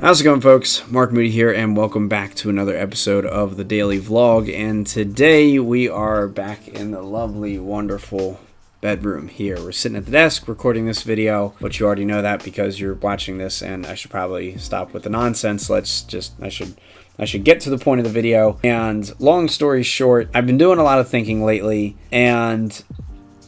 How's it going, folks? Mark Moody here, and welcome back to another episode of the Daily Vlog. And today we are back in the lovely, wonderful bedroom here. We're sitting at the desk recording this video, but you already know that because you're watching this, and I should probably stop with the nonsense. I should get to the point of the video. And long story short, I've been doing a lot of thinking lately, and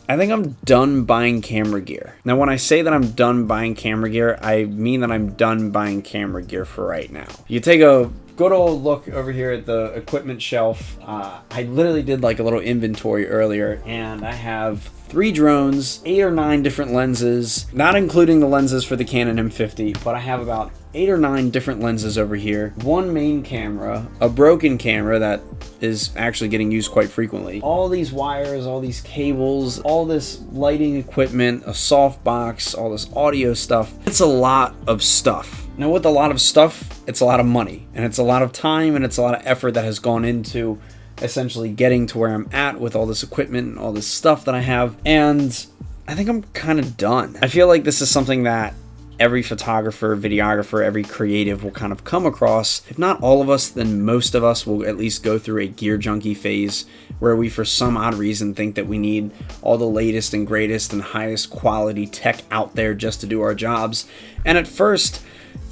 I think I'm done buying camera gear. Now, when I say that I'm done buying camera gear, I mean that I'm done buying camera gear for right now. You take a good old look over here at the equipment shelf. I literally did like a little inventory earlier, and I have 3 drones, 8 or 9 different lenses, not including the lenses for the Canon M50, but I have about 8 or 9 different lenses over here, 1 main camera, a broken camera that is actually getting used quite frequently, all these wires, all these cables, all this lighting equipment, a softbox, all this audio stuff. It's a lot of stuff. Now, with a lot of stuff, it's a lot of money, and it's a lot of time, and it's a lot of effort that has gone into essentially getting to where I'm at with all this equipment and all this stuff that I have, and I think I'm kind of done. I feel like this is something that every photographer, videographer, every creative will kind of come across. If not all of us, then most of us will at least go through a gear junkie phase where we, for some odd reason, think that we need all the latest and greatest and highest quality tech out there just to do our jobs. And at first,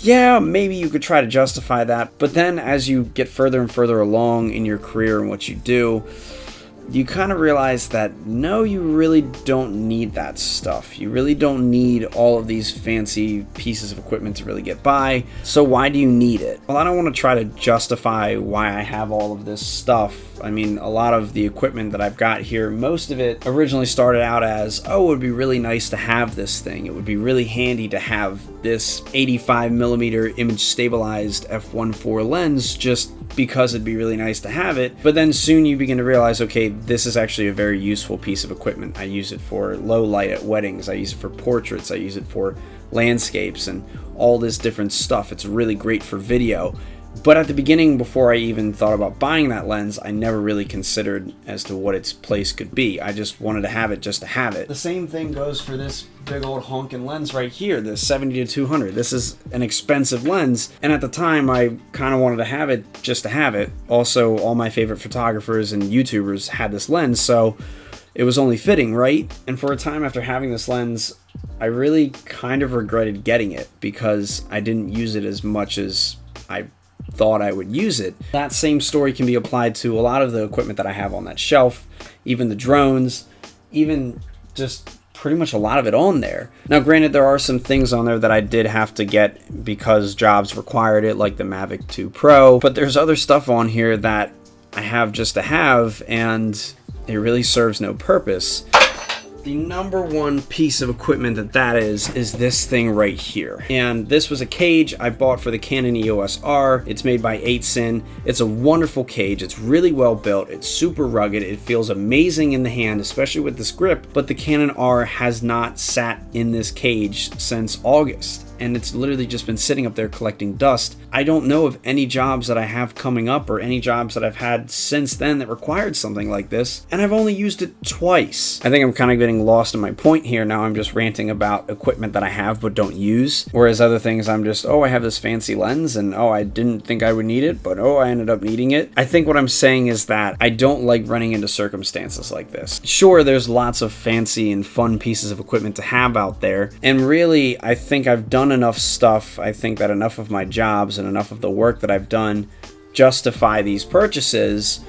yeah, maybe you could try to justify that, but then as you get further and further along in your career and what you do, you kind of realize that no, you really don't need that stuff. You really don't need all of these fancy pieces of equipment to really get by. So why do you need it? Well, I don't want to try to justify why I have all of this stuff. I mean, a lot of the equipment that I've got here, most of it originally started out as, oh, it would be really nice to have this thing. It would be really handy to have this 85mm image stabilized f1.4 lens just because it'd be really nice to have it. But then soon you begin to realize, okay, this is actually a very useful piece of equipment. I use it for low light at weddings. I use it for portraits. I use it for landscapes and all this different stuff. It's really great for video. But at the beginning, before I even thought about buying that lens, I never really considered as to what its place could be. I just wanted to have it just to have it. The same thing goes for this big old honking lens right here, the 70-200. This is an expensive lens, and at the time, I kind of wanted to have it just to have it. Also, all my favorite photographers and YouTubers had this lens, so it was only fitting, right? And for a time after having this lens, I really kind of regretted getting it because I didn't use it as much as I thought I would use it. That same story can be applied to a lot of the equipment that I have on that shelf, even the drones, even just pretty much a lot of it on there. Now, granted, there are some things on there that I did have to get because jobs required it, like the Mavic 2 Pro, but there's other stuff on here that I have just to have, and it really serves no purpose. The number one piece of equipment that is this thing right here. And this was a cage I bought for the Canon EOS R. It's made by 8sin. It's a wonderful cage. It's really well built. It's super rugged. It feels amazing in the hand, especially with this grip. But the Canon R has not sat in this cage since August, and it's literally just been sitting up there collecting dust. I don't know of any jobs that I have coming up or any jobs that I've had since then that required something like this, and I've only used it twice. I think I'm kind of getting lost in my point here. Now I'm just ranting about equipment that I have but don't use, whereas other things I'm just, oh, I have this fancy lens, and oh, I didn't think I would need it, but oh, I ended up needing it. I think what I'm saying is that I don't like running into circumstances like this. Sure, there's lots of fancy and fun pieces of equipment to have out there, and really, I think I've done enough stuff. I think that enough of my jobs and enough of the work that I've done justify these purchases.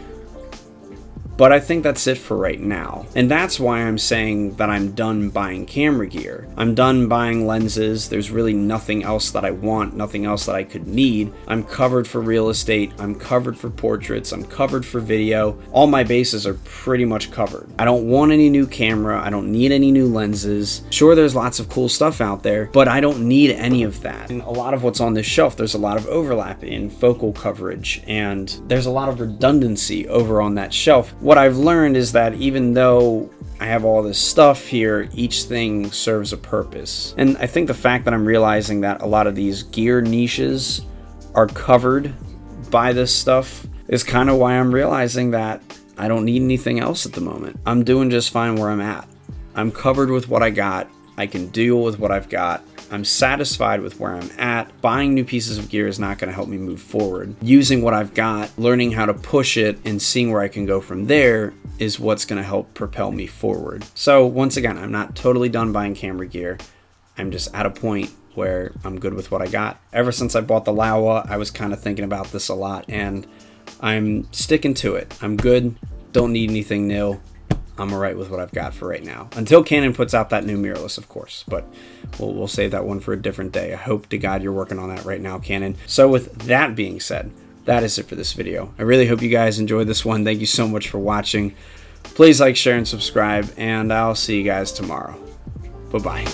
But I think that's it for right now. And that's why I'm saying that I'm done buying camera gear. I'm done buying lenses. There's really nothing else that I want, nothing else that I could need. I'm covered for real estate. I'm covered for portraits. I'm covered for video. All my bases are pretty much covered. I don't want any new camera. I don't need any new lenses. Sure, there's lots of cool stuff out there, but I don't need any of that. And a lot of what's on this shelf, there's a lot of overlap in focal coverage, and there's a lot of redundancy over on that shelf. What I've learned is that even though I have all this stuff here, each thing serves a purpose. And I think the fact that I'm realizing that a lot of these gear niches are covered by this stuff is kind of why I'm realizing that I don't need anything else at the moment. I'm doing just fine where I'm at. I'm covered with what I got. I can deal with what I've got. I'm satisfied with where I'm at. Buying new pieces of gear is not going to help me move forward. Using what I've got, learning how to push it, and seeing where I can go from there is what's going to help propel me forward. So once again, I'm not totally done buying camera gear. I'm just at a point where I'm good with what I got. Ever since I bought the Laowa, I was kind of thinking about this a lot, and I'm sticking to it. I'm good. Don't need anything new. I'm alright with what I've got for right now. Until Canon puts out that new mirrorless, of course. But we'll save that one for a different day. I hope to God you're working on that right now, Canon. So with that being said, that is it for this video. I really hope you guys enjoyed this one. Thank you so much for watching. Please like, share, and subscribe. And I'll see you guys tomorrow. Bye-bye.